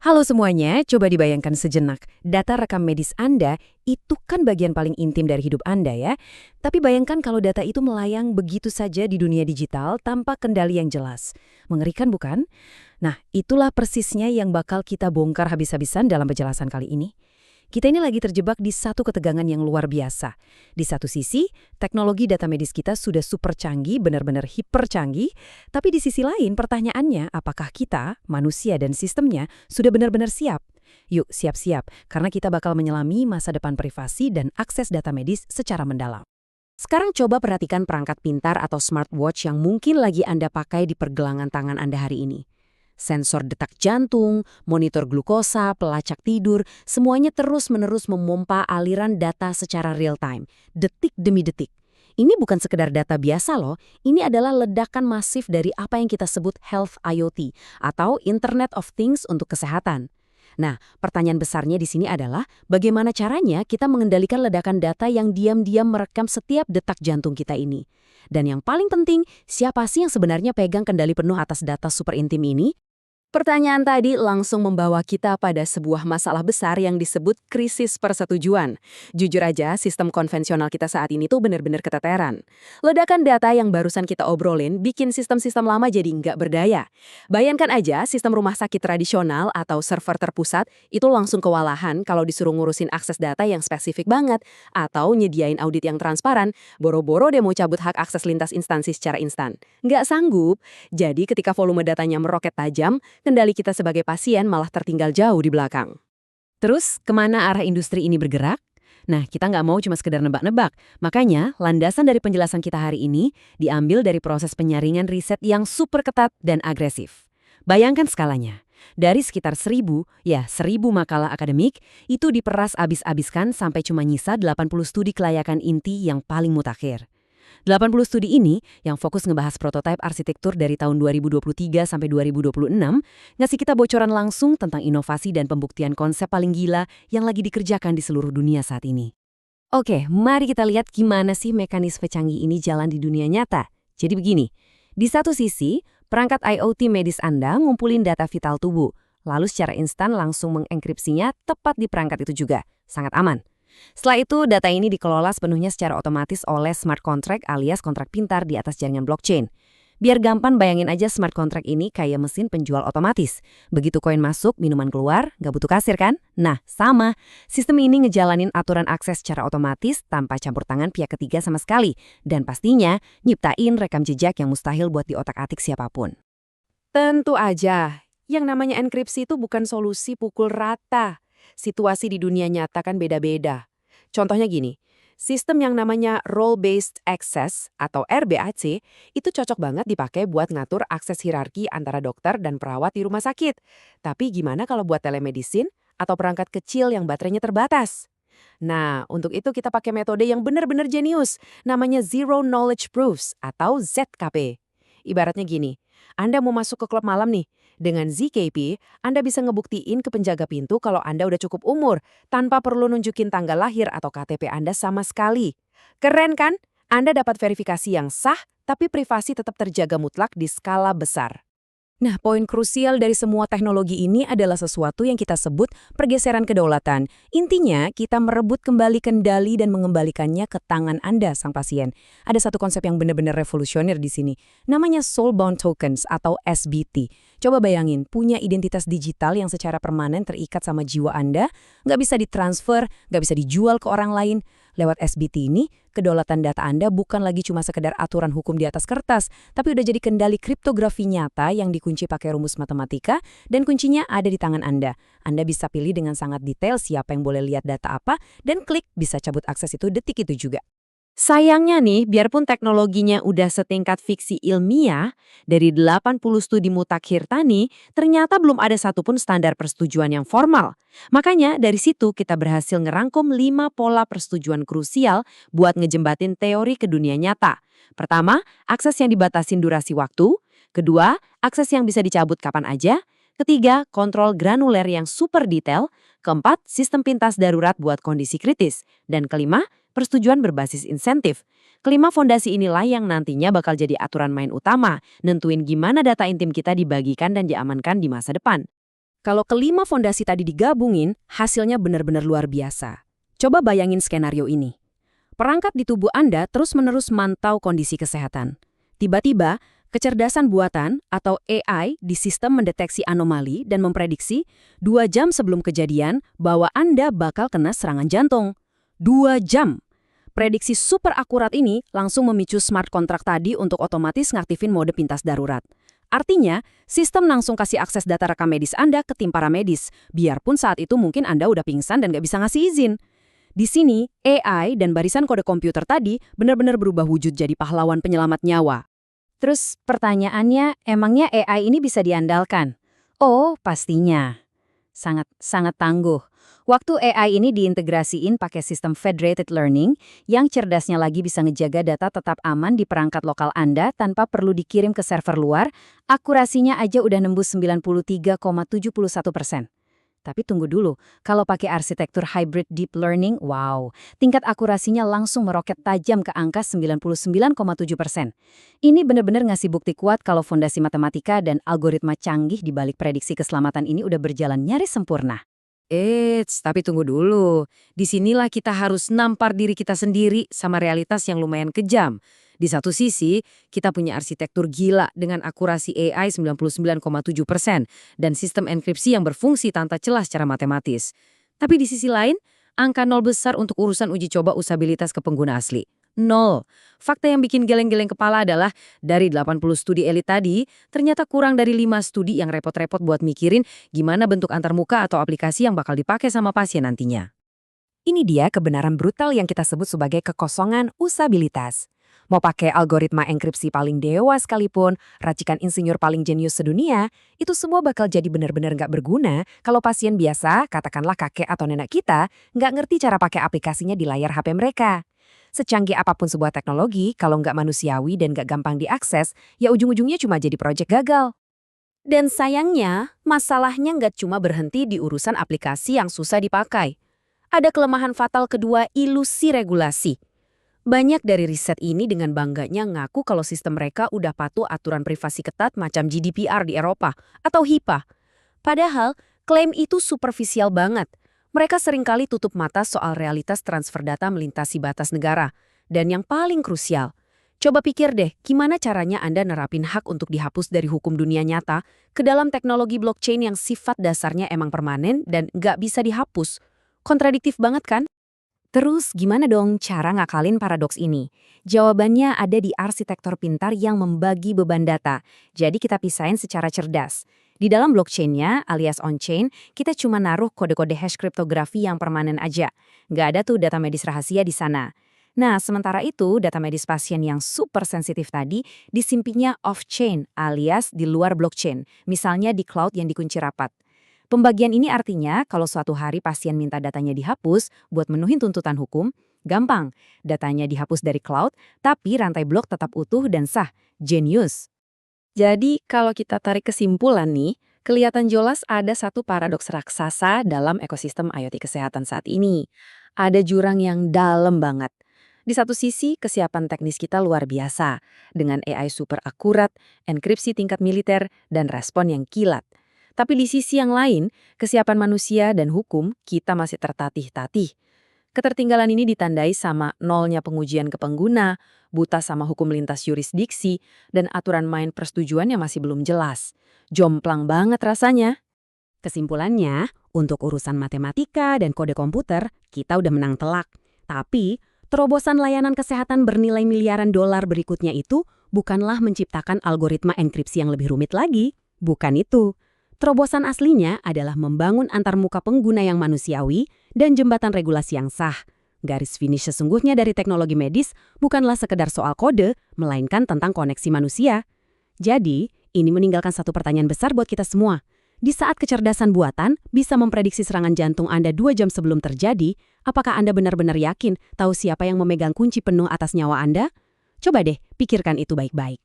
Halo semuanya, coba dibayangkan sejenak. Data rekam medis Anda itu kan bagian paling intim dari hidup Anda ya. Tapi bayangkan kalau data itu melayang begitu saja di dunia digital tanpa kendali yang jelas. Mengerikan bukan? Nah, itulah persisnya yang bakal kita bongkar habis-habisan dalam penjelasan kali ini. Kita ini lagi terjebak di satu ketegangan yang luar biasa. Di satu sisi, teknologi data medis kita sudah super canggih, benar-benar hiper canggih. Tapi di sisi lain, pertanyaannya, apakah kita, manusia dan sistemnya, sudah benar-benar siap? Yuk, siap-siap, karena kita bakal menyelami masa depan privasi dan akses data medis secara mendalam. Sekarang coba perhatikan perangkat pintar atau smartwatch yang mungkin lagi Anda pakai di pergelangan tangan Anda hari ini. Sensor detak jantung, monitor glukosa, pelacak tidur, semuanya terus-menerus memompa aliran data secara real-time, detik demi detik. Ini bukan sekedar data biasa loh, ini adalah ledakan masif dari apa yang kita sebut Health IoT atau Internet of Things untuk kesehatan. Nah, pertanyaan besarnya di sini adalah bagaimana caranya kita mengendalikan ledakan data yang diam-diam merekam setiap detak jantung kita ini. Dan yang paling penting, siapa sih yang sebenarnya pegang kendali penuh atas data super intim ini? Pertanyaan tadi langsung membawa kita pada sebuah masalah besar yang disebut krisis persetujuan. Jujur aja, sistem konvensional kita saat ini tuh benar-benar keteteran. Ledakan data yang barusan kita obrolin bikin sistem-sistem lama jadi nggak berdaya. Bayangkan aja sistem rumah sakit tradisional atau server terpusat itu langsung kewalahan kalau disuruh ngurusin akses data yang spesifik banget atau nyediain audit yang transparan, boro-boro dia mau cabut hak akses lintas instansi secara instan. Nggak sanggup. Jadi ketika volume datanya meroket tajam, kendali kita sebagai pasien malah tertinggal jauh di belakang. Terus, kemana arah industri ini bergerak? Nah, kita nggak mau cuma sekedar nebak-nebak. Makanya, landasan dari penjelasan kita hari ini diambil dari proses penyaringan riset yang super ketat dan agresif. Bayangkan skalanya. Dari sekitar 1.000 makalah akademik, itu diperas abis-abiskan sampai cuma nyisa 80 studi kelayakan inti yang paling mutakhir. 80 studi ini, yang fokus ngebahas prototipe arsitektur dari tahun 2023 sampai 2026, ngasih kita bocoran langsung tentang inovasi dan pembuktian konsep paling gila yang lagi dikerjakan di seluruh dunia saat ini. Oke, mari kita lihat gimana sih mekanisme canggih ini jalan di dunia nyata. Jadi begini, di satu sisi, perangkat IoT medis Anda ngumpulin data vital tubuh, lalu secara instan langsung mengenkripsinya tepat di perangkat itu juga. Sangat aman. Setelah itu, data ini dikelola sepenuhnya secara otomatis oleh smart contract alias kontrak pintar di atas jaringan blockchain. Biar gampang bayangin aja smart contract ini kayak mesin penjual otomatis. Begitu koin masuk, minuman keluar, nggak butuh kasir kan? Nah, sama. Sistem ini ngejalanin aturan akses secara otomatis tanpa campur tangan pihak ketiga sama sekali. Dan pastinya, nyiptain rekam jejak yang mustahil buat diotak-atik siapapun. Tentu aja, yang namanya enkripsi itu bukan solusi pukul rata. Situasi di dunia nyata kan beda-beda. Contohnya gini, sistem yang namanya Role-Based Access atau RBAC itu cocok banget dipakai buat ngatur akses hierarki antara dokter dan perawat di rumah sakit. Tapi gimana kalau buat telemedicine atau perangkat kecil yang baterainya terbatas? Nah, untuk itu kita pakai metode yang benar-benar jenius, namanya Zero Knowledge Proofs atau ZKP. Ibaratnya gini, Anda mau masuk ke klub malam nih. Dengan ZKP, Anda bisa ngebuktiin ke penjaga pintu kalau Anda udah cukup umur, tanpa perlu nunjukin tanggal lahir atau KTP Anda sama sekali. Keren kan? Anda dapat verifikasi yang sah, tapi privasi tetap terjaga mutlak di skala besar. Nah, poin krusial dari semua teknologi ini adalah sesuatu yang kita sebut pergeseran kedaulatan. Intinya, kita merebut kembali kendali dan mengembalikannya ke tangan Anda, sang pasien. Ada satu konsep yang benar-benar revolusioner di sini. Namanya Soulbound Tokens atau SBT. Coba bayangin, punya identitas digital yang secara permanen terikat sama jiwa Anda, nggak bisa ditransfer, nggak bisa dijual ke orang lain. Lewat SBT ini, kedaulatan data Anda bukan lagi cuma sekedar aturan hukum di atas kertas, tapi udah jadi kendali kriptografi nyata yang dikunci pakai rumus matematika, dan kuncinya ada di tangan Anda. Anda bisa pilih dengan sangat detail siapa yang boleh lihat data apa, dan klik bisa cabut akses itu detik itu juga. Sayangnya nih, biarpun teknologinya udah setingkat fiksi ilmiah, dari 80 studi mutakhir tani, ternyata belum ada satupun standar persetujuan yang formal. Makanya dari situ kita berhasil ngerangkum 5 pola persetujuan krusial buat ngejembatin teori ke dunia nyata. Pertama, akses yang dibatasin durasi waktu. Kedua, akses yang bisa dicabut kapan aja. Ketiga, kontrol granuler yang super detail. Keempat, sistem pintas darurat buat kondisi kritis. Dan kelima, persetujuan berbasis insentif. Kelima fondasi inilah yang nantinya bakal jadi aturan main utama, nentuin gimana data intim kita dibagikan dan diamankan di masa depan. Kalau kelima fondasi tadi digabungin, hasilnya benar-benar luar biasa. Coba bayangin skenario ini. Perangkat di tubuh Anda terus-menerus mantau kondisi kesehatan. Tiba-tiba, kecerdasan buatan atau AI di sistem mendeteksi anomali dan memprediksi 2 jam sebelum kejadian bahwa Anda bakal kena serangan jantung. 2 jam! Prediksi super akurat ini langsung memicu smart contract tadi untuk otomatis ngaktifin mode pintas darurat. Artinya, sistem langsung kasih akses data rekam medis Anda ke tim paramedis, biarpun saat itu mungkin Anda udah pingsan dan nggak bisa ngasih izin. Di sini, AI dan barisan kode komputer tadi benar-benar berubah wujud jadi pahlawan penyelamat nyawa. Terus pertanyaannya, emangnya AI ini bisa diandalkan? Oh, pastinya. Sangat tangguh. Waktu AI ini diintegrasiin pakai sistem federated learning, yang cerdasnya lagi bisa ngejaga data tetap aman di perangkat lokal Anda tanpa perlu dikirim ke server luar, akurasinya aja udah nembus 93,71%. Tapi tunggu dulu, kalau pakai arsitektur hybrid deep learning, wow, tingkat akurasinya langsung meroket tajam ke angka 99,7%. Ini benar-benar ngasih bukti kuat kalau fondasi matematika dan algoritma canggih di balik prediksi keselamatan ini udah berjalan nyaris sempurna. Tapi tunggu dulu. Disinilah kita harus nampar diri kita sendiri sama realitas yang lumayan kejam. Di satu sisi, kita punya arsitektur gila dengan akurasi AI 99,7% dan sistem enkripsi yang berfungsi tanpa celah secara matematis. Tapi di sisi lain, angka nol besar untuk urusan uji coba usabilitas ke pengguna asli. Nol. Fakta yang bikin geleng-geleng kepala adalah dari 80 studi elit tadi, ternyata kurang dari 5 studi yang repot-repot buat mikirin gimana bentuk antarmuka atau aplikasi yang bakal dipakai sama pasien nantinya. Ini dia kebenaran brutal yang kita sebut sebagai kekosongan usabilitas. Mau pakai algoritma enkripsi paling dewa sekalipun, racikan insinyur paling jenius sedunia, itu semua bakal jadi benar-benar nggak berguna kalau pasien biasa, katakanlah kakek atau nenek kita, nggak ngerti cara pakai aplikasinya di layar HP mereka. Secanggih apapun sebuah teknologi, kalau nggak manusiawi dan nggak gampang diakses, ya ujung-ujungnya cuma jadi proyek gagal. Dan sayangnya, masalahnya nggak cuma berhenti di urusan aplikasi yang susah dipakai. Ada kelemahan fatal kedua, ilusi regulasi. Banyak dari riset ini dengan bangganya ngaku kalau sistem mereka udah patuh aturan privasi ketat macam GDPR di Eropa atau HIPAA. Padahal, klaim itu superficial banget. Mereka seringkali tutup mata soal realitas transfer data melintasi batas negara. Dan yang paling krusial, coba pikir deh, gimana caranya Anda nerapin hak untuk dihapus dari hukum dunia nyata ke dalam teknologi blockchain yang sifat dasarnya emang permanen dan nggak bisa dihapus. Kontradiktif banget kan? Terus gimana dong cara ngakalin paradoks ini? Jawabannya ada di arsitektur pintar yang membagi beban data. Jadi kita pisahin secara cerdas. Di dalam blockchain-nya alias on-chain, kita cuma naruh kode-kode hash kriptografi yang permanen aja. Nggak ada tuh data medis rahasia di sana. Nah, sementara itu data medis pasien yang super sensitif tadi disimpinya off-chain alias di luar blockchain, misalnya di cloud yang dikunci rapat. Pembagian ini artinya kalau suatu hari pasien minta datanya dihapus buat menuhin tuntutan hukum, gampang. Datanya dihapus dari cloud, tapi rantai blok tetap utuh dan sah. Genius. Jadi kalau kita tarik kesimpulan nih, kelihatan jelas ada satu paradoks raksasa dalam ekosistem IoT kesehatan saat ini. Ada jurang yang dalam banget. Di satu sisi, kesiapan teknis kita luar biasa, dengan AI super akurat, enkripsi tingkat militer, dan respon yang kilat. Tapi di sisi yang lain, kesiapan manusia dan hukum kita masih tertatih-tatih. Ketertinggalan ini ditandai sama nolnya pengujian ke pengguna, buta sama hukum lintas yurisdiksi, dan aturan main persetujuan yang masih belum jelas. Jomplang banget rasanya. Kesimpulannya, untuk urusan matematika dan kode komputer, kita udah menang telak. Tapi, terobosan layanan kesehatan bernilai miliaran dolar berikutnya itu bukanlah menciptakan algoritma enkripsi yang lebih rumit lagi. Bukan itu. Terobosan aslinya adalah membangun antarmuka pengguna yang manusiawi dan jembatan regulasi yang sah. Garis finish sesungguhnya dari teknologi medis bukanlah sekedar soal kode, melainkan tentang koneksi manusia. Jadi, ini meninggalkan satu pertanyaan besar buat kita semua. Di saat kecerdasan buatan bisa memprediksi serangan jantung Anda 2 jam sebelum terjadi, apakah Anda benar-benar yakin tahu siapa yang memegang kunci penuh atas nyawa Anda? Coba deh, pikirkan itu baik-baik.